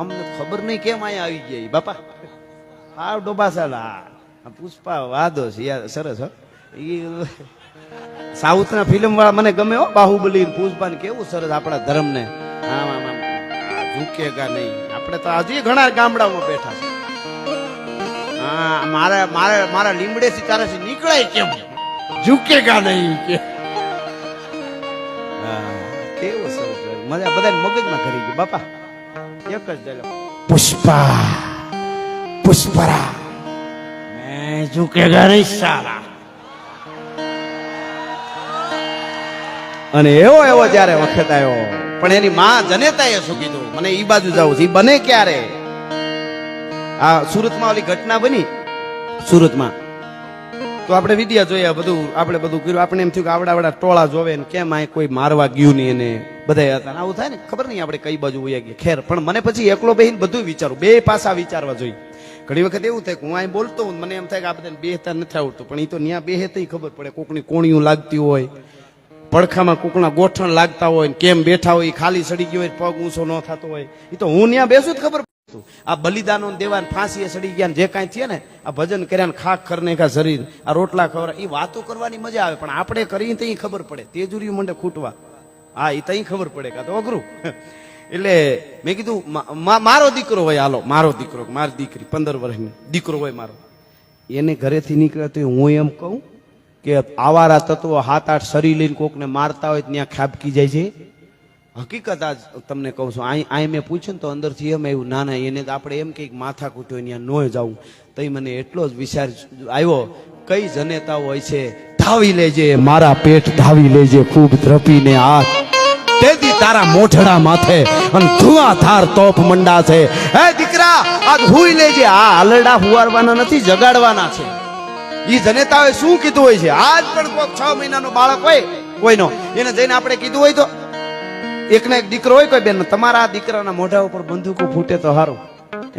અમને ખબર નહીં કેમ અહીંયા આવી ગયા બાપા આ ડોબાસાલા પુષ્પા વાદો છે યાર સરસ હો સાઉથના ફિલ્મ વાળા મને ગમે હો બાહુબલી પુષ્પા ને કેવું સરસ આપણા ધર્મને ઝૂકેગા નહીં આપણે તો હજી ઘણા ગામડામાં બેઠા છે હા મારા લીમડેથી તારાથી નીકળાય કેમ ઝૂકેગા નહીં કે કેવું સરસ મજા બધા મગજમાં કરી ગયું બાપા એક જ ડાયલોગ પુષ્પા પુષ્પરા મેં ઝૂકેગા નહીં સાલા અને એવો જયારે વખત આવ્યો પણ એની માં જનેતાએ શું કીધું મને ઈ બાજુ જવું છે ઈ બને ક્યારે આ સુરતમાં ઓલી ઘટના બની સુરતમાં તો આપણે વિડિયા જોયા બધું આપણે બધું કર્યું આપણે એમ થયું કે આવડા ટોળા જોવે ને કેમ આ કોઈ મારવા ગયું નહીં એને બધા હતા આવું થાય ને ખબર નહીં આપણે કઈ બાજુ વયા ગયા ખેર પણ મને પછી એકલો બેહીને બધું વિચારું બે પાસા વિચારવા જોઈએ ઘણી વખત એવું થાય કે હું અહીં બોલતો હું મને એમ થાય કે આ બધાને બેહતા નથી આવડતું પણ એ તો ન્યા બેહે તો ખબર પડે કોકની કોણીયું લાગતી હોય પડખામાં કોકના ગોઠણ લાગતા હોય કેમ બેઠા હોય ખાલી સડી ગયો હોય પગ ઊંચો ન થતો હોય એ તો હું ત્યાં બેસું જ ખબર પડતું આ બલિદાનો દેવાન ફાંસીએ સડી ગયા જે કાંઈ થયે ને આ ભજન કર્યા ને ખાક કરને કા શરીર આ રોટલા ખવરા એ વાતો કરવાની મજા આવે પણ આપણે કરીને તો ખબર પડે તેજુરી મંડે ખૂટવા હા એ તઈ ખબર પડે કા તો અઘરું એટલે મેં કીધું મારો દીકરો હોય હાલો મારો દીકરો મારી દીકરી 15 વર્ષની દીકરો હોય મારો એને ઘરેથી નીકળે તો હું એમ કહું કે આવારા તત્વો 7-8 શરીર લઈને કોકને મારતા હોય ત્યાં ખાબકી જાય છે હકીકત આજ તમને કહું છું અહીં મેં પૂછ્યું ને તો અંદરથી એમ એવું ના એને આપણે એમ કંઈક માથા કૂટ્યો ત્યાં ન જવું તો મને એટલો જ વિચાર આવ્યો કઈ જનેતાઓ હોય છે ધાવી લેજે મારા પેટ ધાવી લેજે ખૂબ ધ્રપીને હાથ તેથી તારા મોઢડા માથે અને ધુઆધાર તોપ મંડા છે હે દીકરા આજ હુઈ લેજે આ હલડા હુવારવાના નથી જગાડવાના છે ઈ જનેતાઓએ શું કીધું હોય છે આજ પણ કોઈક 6 મહિનાનો બાળક હોય કોઈનો એને જઈને આપણે કીધું હોય તો એકના એક દીકરો હોય કોઈ બેન તમારા દીકરાના મોઢા ઉપર બંદૂકો ફૂટે તો સારું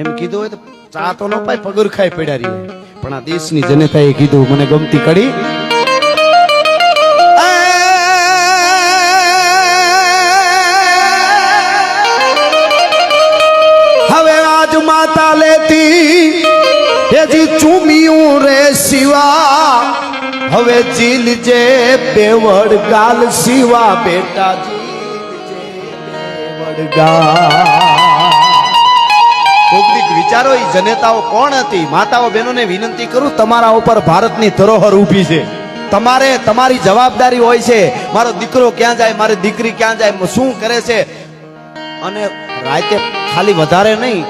એમ કીધું હોય તો ચા તો ન પાય પગર ખાઈ પડ્યા રહી પણ આ દેશની જનતાએ કીધું મને ગમતી કડી હવે આજ માતા લેતી એજી ચૂમિયું રે શિવા હવે જીલ જે બેવડ ગાલ શિવા બેટા વિચારો ઈ જનેતાઓ કોણ હતી માતાઓ બહેનોને વિનંતી કરું તમારા ઉપર ભારતની ધરોહર ઊભી છે તમારે તમારી જવાબદારી હોય છે મારો દીકરો ક્યાં જાય મારી દીકરી ક્યાં જાય શું કરે છે અને રાતે ખાલી વધારે નહીં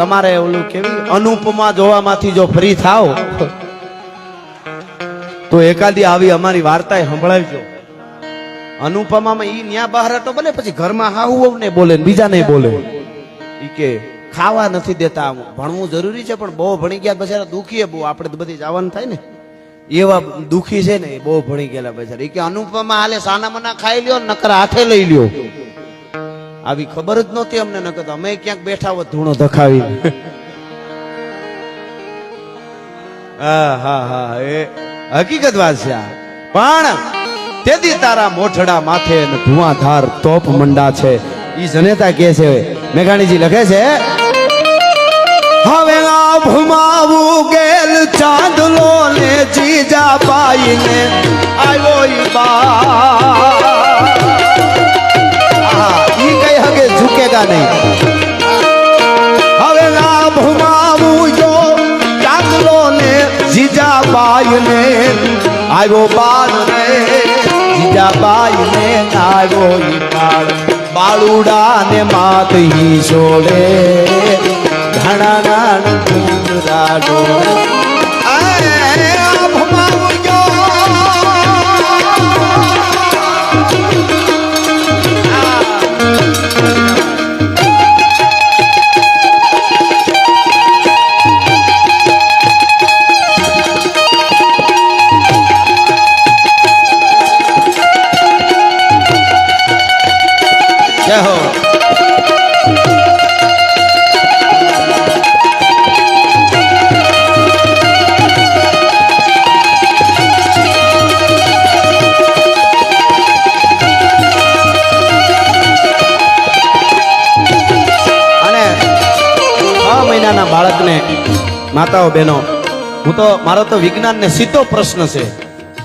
તમારે ઓલું કેવી અનુપમા જોવામાંથી જો ફ્રી થાવ તો એકાદી આવી અમારી વાર્તા સંભળાવજો અનુપમામાં ઈ ન્યા બહારટો બને પછી ઘરમાં હાહુ ને બોલે બીજા નહીં બોલે ઈ કે ખાવા નથી દેતા ભણવું જરૂરી છે પણ બહુ ભણી ગયા બચારા દુખી બહુ આપણે તો બધી જવાનું થાય ને એવા દુખી છે ને બહુ ભણી ગયેલા બચારા ઈ કે અનુપમા હાલે સાના મના ખાઈ લ્યો નકર હાથે લઈ લ્યો આવી ખબર જ નહોતી અમને નકર અમે ક્યાંક બેઠા હોત ધૂણો ધખાવી હા એ હકીકત વાત છે પણ તેથી તારા મોઢડા માથે ધુઆધાર તોપ મંડા છે ઈ જનેતા કે છે મેઘાણીજી લખે છે હવે આભમાવું ગેલ ચાંદલો ને જીજા પાઈને આવ્યો ઈ બા ઈ કઈ હગે ઝુકેગા નહીં હવે આભમાવું જો ચાંદલો ને જીજા પાઈને આવ્યો બાળ રે જીજા બાઈને આવ્યો ઈ બાળ બાળુડા ને માત હી છોડે ઘણા નાન કાઢો જય હો મહિનાના બાળકને માતાઓ બહેનો મારો તો વિજ્ઞાનને સીધો પ્રશ્ન છે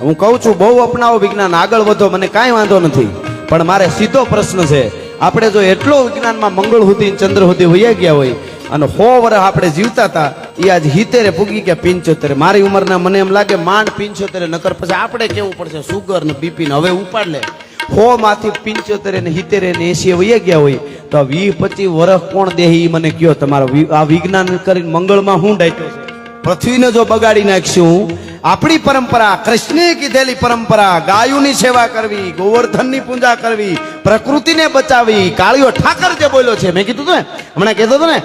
હું કહું છું બહુ અપનાવો વિજ્ઞાન આગળ વધો મને કાંઈ વાંધો નથી પણ મારે સીધો પ્રશ્ન છે આપણે જો એટલો વિજ્ઞાનમાં મંગળ સુધી ચંદ્ર સુધી વયા ગયા હોય અને 100 વર્ષ આપણે જીવતા હતા એ આજ 70 પૂગી ગયા 75 મારી ઉંમરના મને એમ લાગે માંડ 75 નકર પછી આપણે કેવું પડશે સુગર ને બીપી ને હવે ઉપાડ લે 100 માંથી 75 ને 70 ને 80 વયા ગયા હોય તો 20-25 વર્ષ કોણ દેહી મને કયો તમારો આ વિજ્ઞાન કરીને મંગળમાં હું ડાયટો છે પૃથ્વીને જો બગાડી નાખશું આપણી પરંપરા કૃષ્ણે કીધેલી પરંપરા ગાયોની સેવા કરવી ગોવર્ધનની પૂજા કરવી પ્રકૃતિને બચાવી કાળિયો ઠાકર જે બોલ્યો છે મેં કીધું ને હમણાં કહેતો હતો ને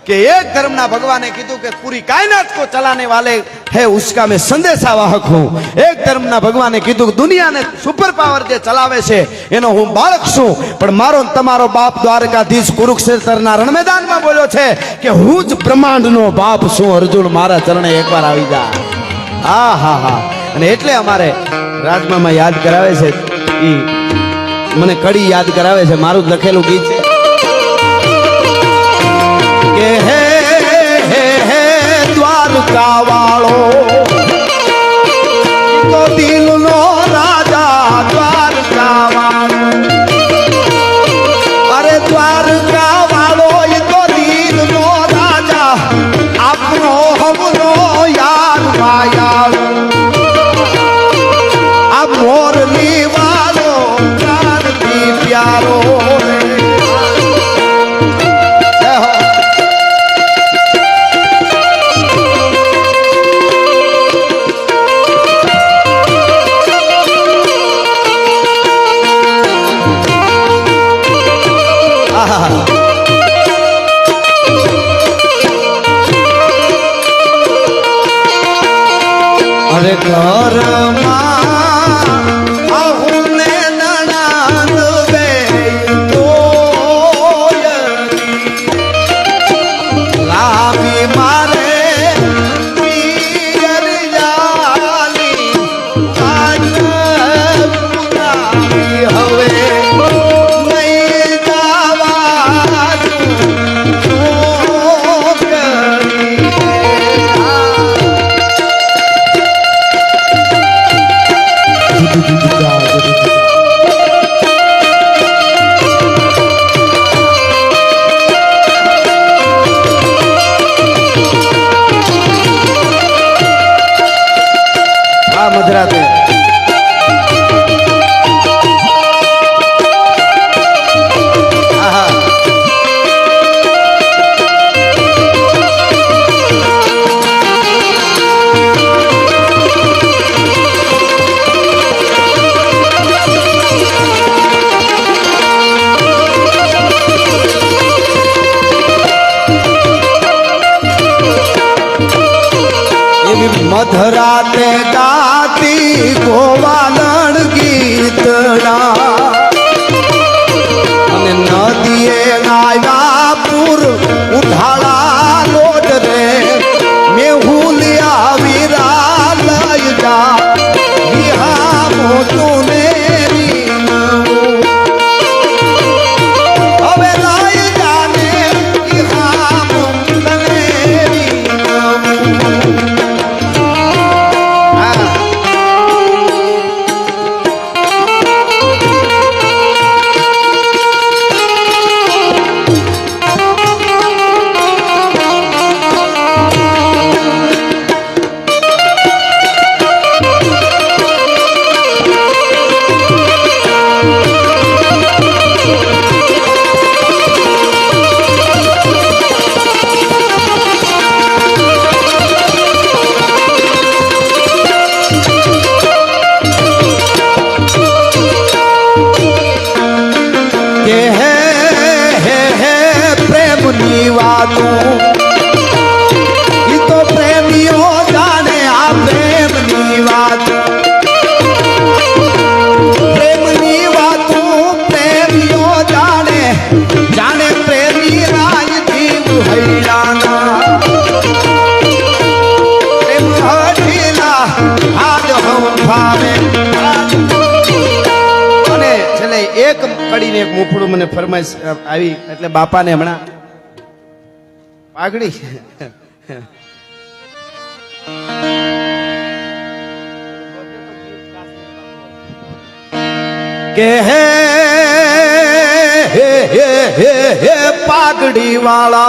કે એક ધર્મના ભગવાને કીધું કે પૂરી કાયનાત को चलाने वाले है उसका मैं संदेशा वाहक हूं એક ધર્મના ભગવાને કીધું કે દુનિયાને સુપર પાવર જે ચલાવે છે એનો હું બાળક છું પણ મારો તમારો બાપ દ્વારકાધીશ કુરુક્ષેત્રના રણ મેદાનમાં બોલ્યો છે કે હું જ બ્રહ્માંડનો બાપ છું અર્જુન મારા ચરણે એકવાર આવી જા હા હા હા અને એટલે અમારે રાજમામાં યાદ કરાવે છે ઈ મને કડી યાદ કરાવે છે મારું જ લખેલું ગીત છે કે હે દ્વારકા વાળો તો દિલનો રાજા દ્વારકા વાળો અરે દ્વારકા વાળો એ તો દિલનો રાજા આપણો હમનો યાર માયાળો આ મોરલી વાળો પ્રાણથી પ્યારો અરે ઘરમાં આહુને નણંદ બે લાવી મારે પિયર જાલી હવે નહીં જવા મધરાતે મધરાતે ગાતી ગોવાલણ ગીતડા અને નદીએ આવ્યા પૂર ઉઠાળા લોટ રે મેહુલિયા વીરા લઈ જા વિહા મોતું ને હવે લઈ જાને વિહા મોતું ને પ્રેમની વાતું ઈ તો પ્રેમીઓ જાણે આ પ્રેમની વાત પ્રેમની વાતું પ્રેમીઓ જાણે જાણે પ્રેમી રાય જીવ હૈયાના પ્રેમ હઠીલા આજ હમ ભાવે અને છેલ્લે એક કડીને એક મુફળું મને ફરમાઈશ આવી એટલે બાપાને હમણાં પાઘડી કે હે પાઘડી વાળા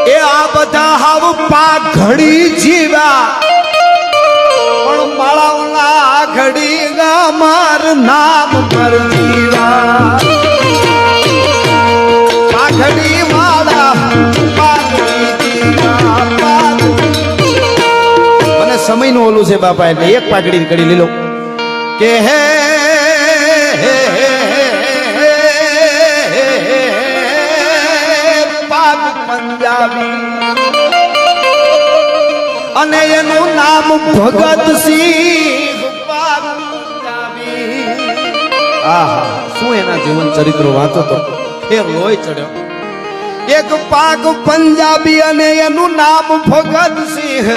એ આ બધા હાવ પાઘડી જીવા પણ માળાઓના ઘડી માર નામ પર જીવા પાઘડી વાળા પાઘડી જીવા મને સમયનું ઓલું છે બાપા એટલે એક પાઘડી કરી લીલો કે હે પાગ પંજાબી અને એનું નામ ભગતસિંહ પાગ પંજાબી આહા શું એના જીવન ચરિત્રો વાંચો તો ફેર લોહી ચડ્યો એક પાગ પંજાબી અને એનું નામ ભગતસિંહ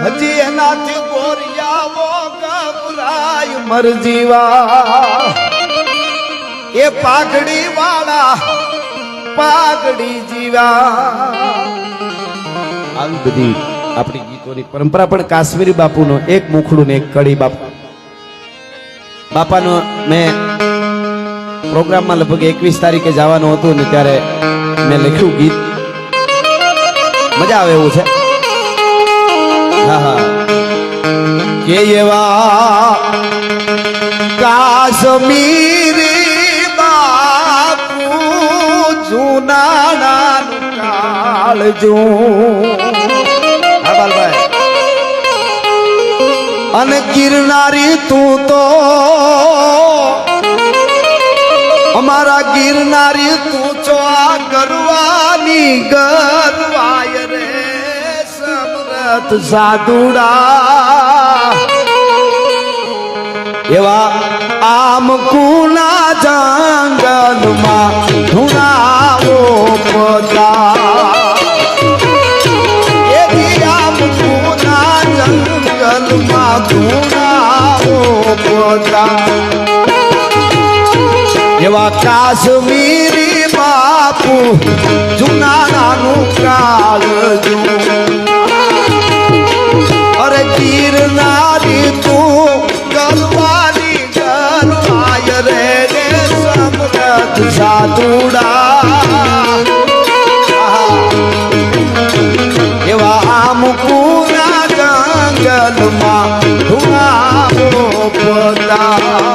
હજી એનાથી ગોરિયાઓ ગભરાય મરજીવા એ પાઘડી વાળા પાઘડી જીવા આવી બધી આપણી ગીતોની પરંપરા પણ કાશ્મીરી બાપુનો એક મુખડું ને એક કડી બાપાનો મેં પ્રોગ્રામમાં લગભગ 21 તારીખે જવાનું હતું ને ત્યારે મેં લખ્યું ગીત મજા આવે એવું છે હા હા કે એવા કાશ્મીરી બાપુ જૂના કાળજો હા બાલભાઈ અને ગિરનારી તું તો અમારા ગિરનારી તું છો આ ગરવાની ગરવાય રે સમરથ સાધુડા એવા આમ કુના જંગલમાં ધુણાવો પોતા એવી આમ કુના જંગલમાં ધુણાવો પોતા એવા કાશ્મીરી બાપુ જૂના નાનું કાળજુ અરે ગિરનારી તું ગલવાની ગલવાય રે સમરથ સાધુડા એવા આમ કુના જંગલમાં ધુઆવો પોતા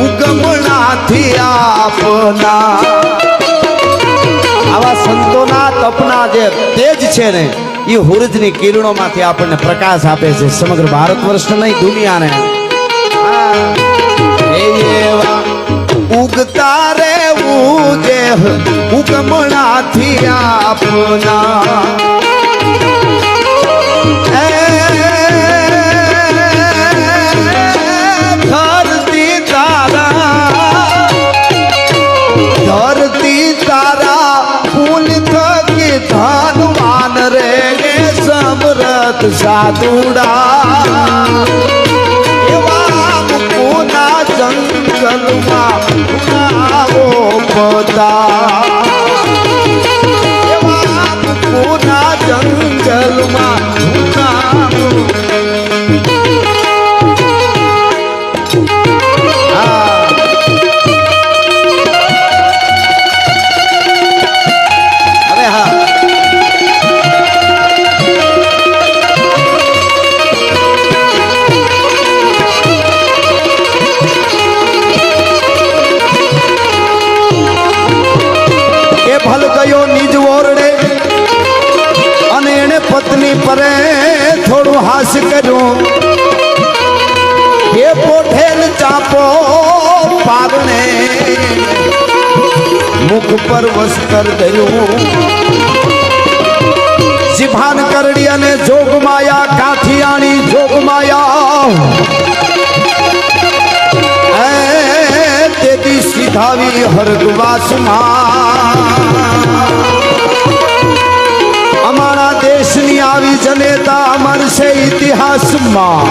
ઉગમણાથી આપના આવા સંતોના તપના જે તેજ છે ને એ હુરજની કિરણોમાંથી આપણને પ્રકાશ આપે છે સમગ્ર ભારત વર્ષ નહીં દુનિયાને એવા ઉગતા રે ઉજે ઉગમણાથી આપના ધરતી તારા ફૂલ થકી ધનવાન રે સમરથ સાધુડા એવા મુકુના જંગલમાં આવો પોતા ઓરડે અને એને પત્ની પરે થોડું હાસ કર્યું એ પોઠેલ ચાપો પારણે મુખ પર વસ્ત્ર ગયું જીભાન કરડી અને જોગમાયા કાઠિયાણી જોગમાયા તેથી સીધાવી હરગવાસમાં અમારા દેશની આવી જનેતા અમરશે ઇતિહાસમાં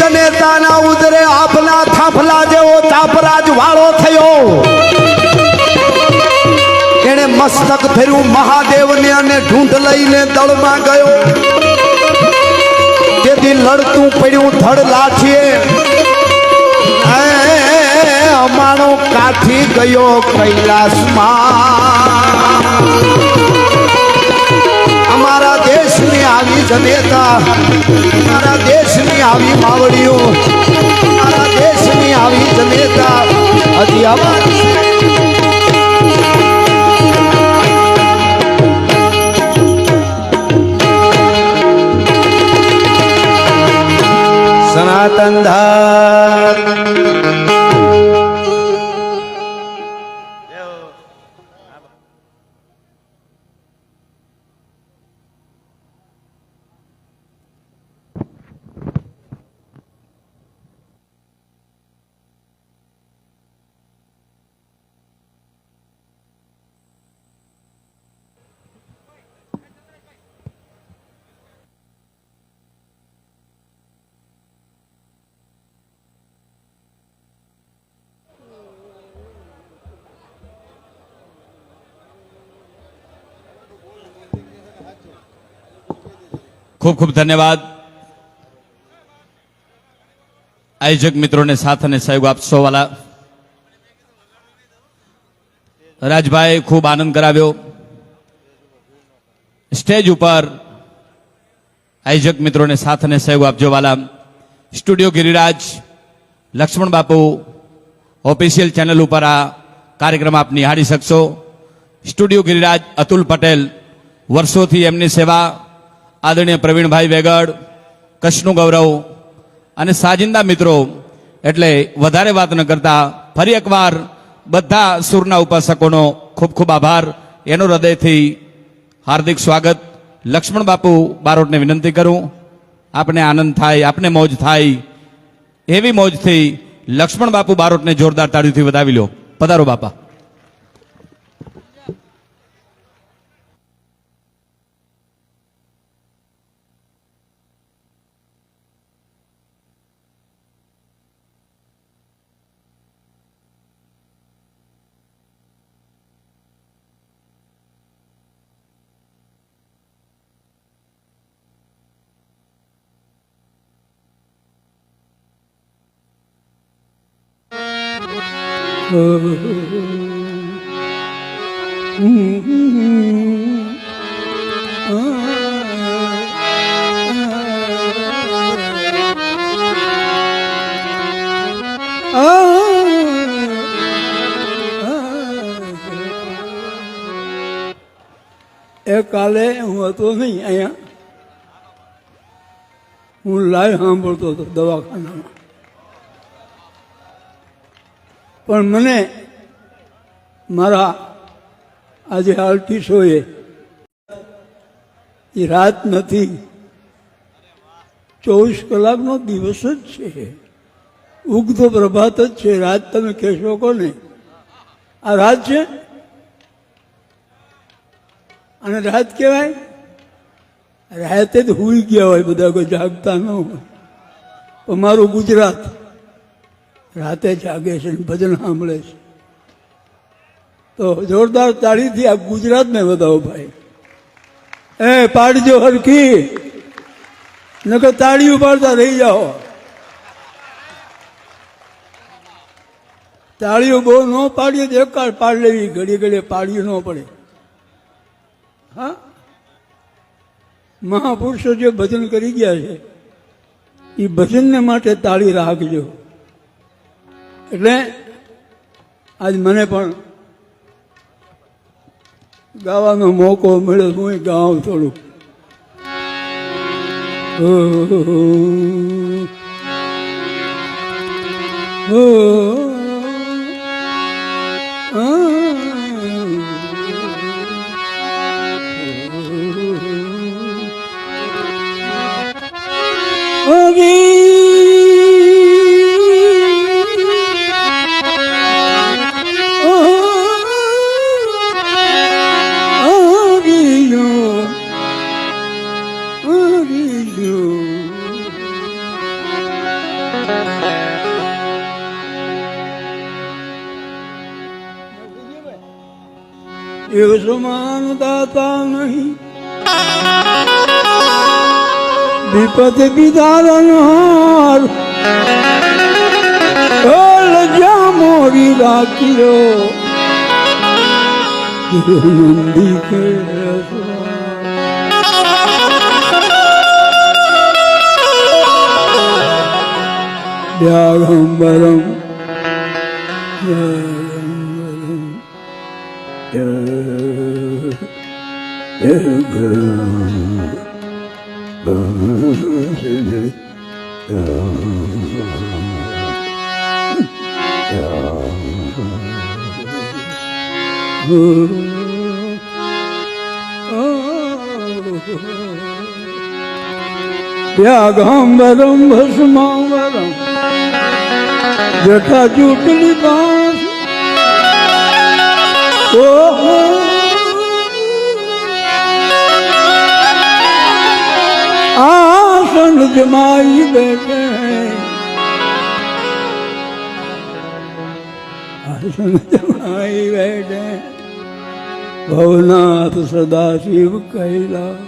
જનેતાના ઉદરે આપના થાફલા જેવો ચાપરાજ વાળો થયો એને મસ્તક ફેર્યું મહાદેવને અને ઢૂંઢ લઈને દળમાં ગયો તેથી લડતું પડ્યું ધડ લાઠીએ અમારો કાઠી ગયો કૈલાસમાં અમારા દેશની આવી જનેતા અમારા દેશની આવી માવડીઓ અમારા દેશની આવી જનેતા હજી અમારી સનાતન ધર્મ ખૂબ ખૂબ ધન્યવાદ આયોજક મિત્રોને સાથ અને સહયોગ આપશો વાલા રાજભાઈ ખૂબ આનંદ કરાવ્યો સ્ટેજ ઉપર આયોજક મિત્રોને સાથ અને સહયોગ આપજો વાલા સ્ટુડિયો ગિરિરાજ લક્ષ્મણ બાપુ ઓફિશિયલ ચેનલ ઉપર આ કાર્યક્રમ આપ નિહાળી શકશો સ્ટુડિયો ગિરિરાજ અતુલ પટેલ વર્ષોથી એમની સેવા આદરણીય પ્રવીણભાઈ વેગડ કચ્છનું ગૌરવ અને સાજિંદા મિત્રો એટલે વધારે વાત ન કરતા ફરી એકવાર બધા સુરના ઉપાસકોનો ખૂબ ખૂબ આભાર એનો હૃદયથી હાર્દિક સ્વાગત લક્ષ્મણ બાપુ બારોટને વિનંતી કરું આપને આનંદ થાય આપને મોજ થાય એવી મોજથી લક્ષ્મણ બાપુ બારોટને જોરદાર તાળીઓથી વધાવી લો પધારો બાપા એ કાલે હું હતો નહીં અહીંયા હું લાઈવ સાંભળતો હતો દવાખાનામાં પણ મને મારા આજે આર્ટિસ્ટોએ એ રાત નથી 24 કલાકનો દિવસ જ છે ઉગતો પ્રભાત જ છે રાત તમે કહેશો કોને આ રાત છે અને રાત કહેવાય રાતે જ હુઈ ગયા હોય બધા કોઈ જાગતા ન હોય પણ મારું ગુજરાત રાતે જાગે છે ભજન સાંભળે છે તો જોરદાર તાળીથી આ ગુજરાતને બતાવો ભાઈ એ પાડજો હરખી નકર તાળી ઉપાડતા રહી જાઓ તાળીઓ બહુ ન પાડીએ તો એક પાડી લેવી, ઘડી ઘડીએ પાડી ન પડે. હા, મહાપુરુષો જે ભજન કરી ગયા છે એ ભજનને માટે તાળી રાખજો. એટલે આજ મને પણ ગાવાનો મોકો મળ્યો, હું ગાઉં થોડુંક. એ સમાન દાતા નહીં, વિપત બિદારનાર, લજ્જા મોરી રાખ્યો નંદી કે વ્યાગંબરમ વ્યાગંબરમ ભસ્માવરમ જઠા ચૂંટણી પાસ આસન જમાઈ બેઠે, આસન જમાઈ બેઠે ભવનાથ સદાશિવ કૈલાસ,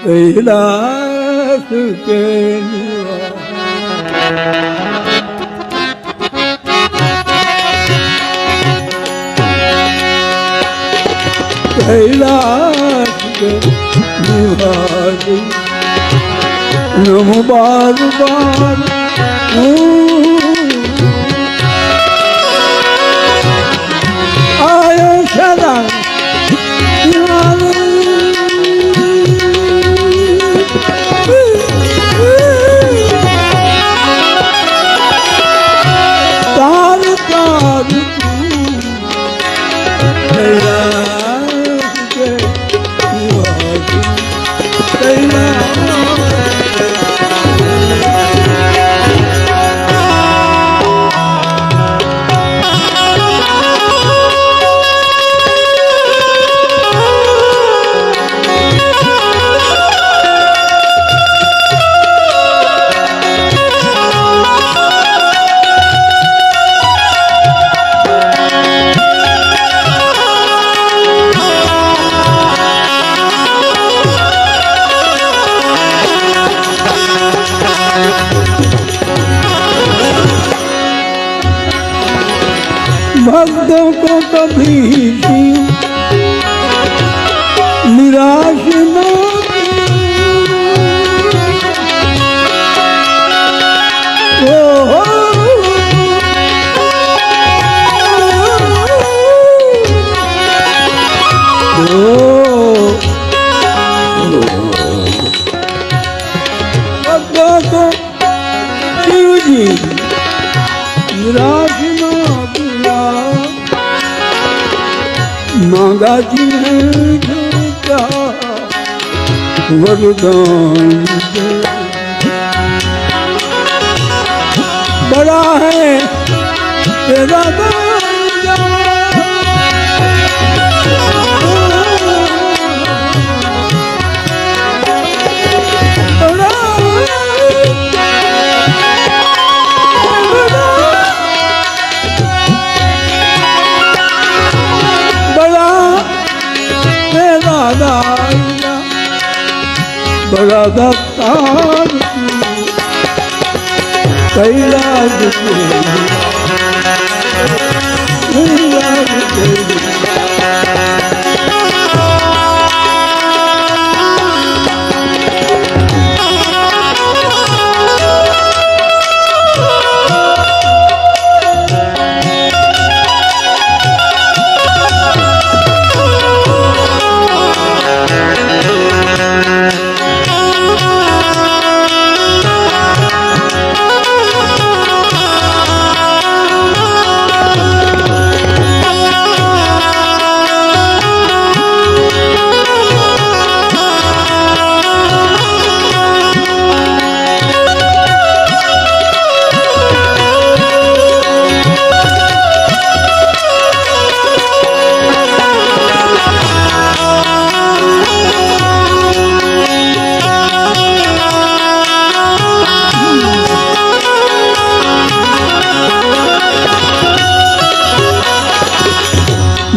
કૈલાસ કે નિવાસ. કૈલાસ કે નિવાસી નમો બાર બાર આયો સદા તાર તાર भक्तों को कभी निराश न भक्तों को शिव जी निराश न मांगा जी है झूठा वरदान बड़ा है तेरा बड़ा दत्तार कैलाश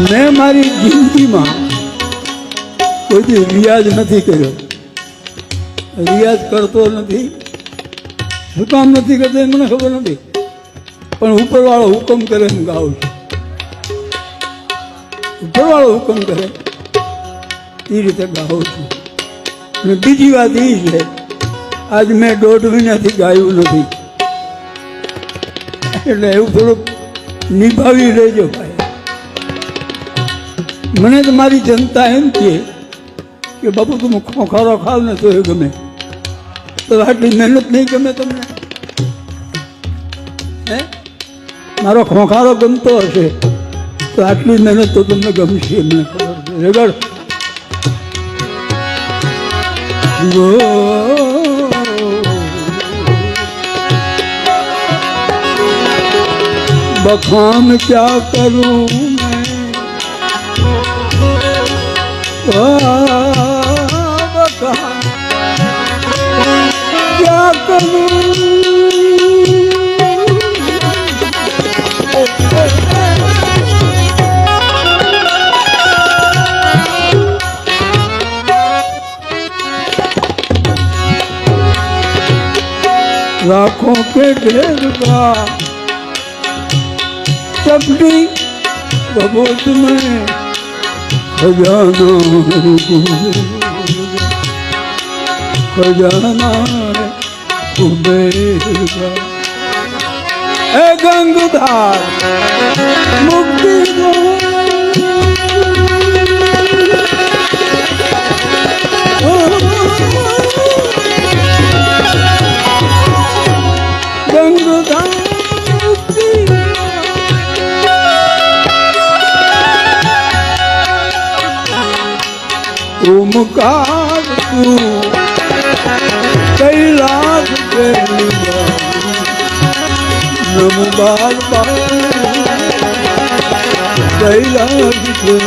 મેં મારી જિંદગીમાં કોઈ દી રિયાઝ નથી કર્યો, રિયાઝ કરતો નથી. શું કામ નથી કરતો એ મને ખબર નથી, પણ ઉપરવાળો હુકમ કરે એમ ગાઉં છું. ઉપરવાળો હુકમ કરે એ રીતે ગાઉં છું. અને બીજી વાત એ છે, આજ મેં 1.5 મહિનાથી ગાયું નથી, એટલે એવું થોડુંક નિભાવી લેજો ભાઈ. મને તો મારી જનતા એમ કહે કે બાપુ તમે ખોખારો ખાવ ને તો એ ગમે, તો આટલી મહેનત નહીં ગમે તમને? હે, મારો ખોખારો ગમતો હશે તો આટલી મહેનત તો તમને ગમશે, મને ખબર છે. રેગડ बखान क्या करूं मैं, बखान क्या करूं. लाखों के ढेर का सबकी बबूत में खजाना, खजाना कुबेर ए गंगधार मुक्ति गंगधार ओमकार तू कैलाश के नम बाल कैलाश के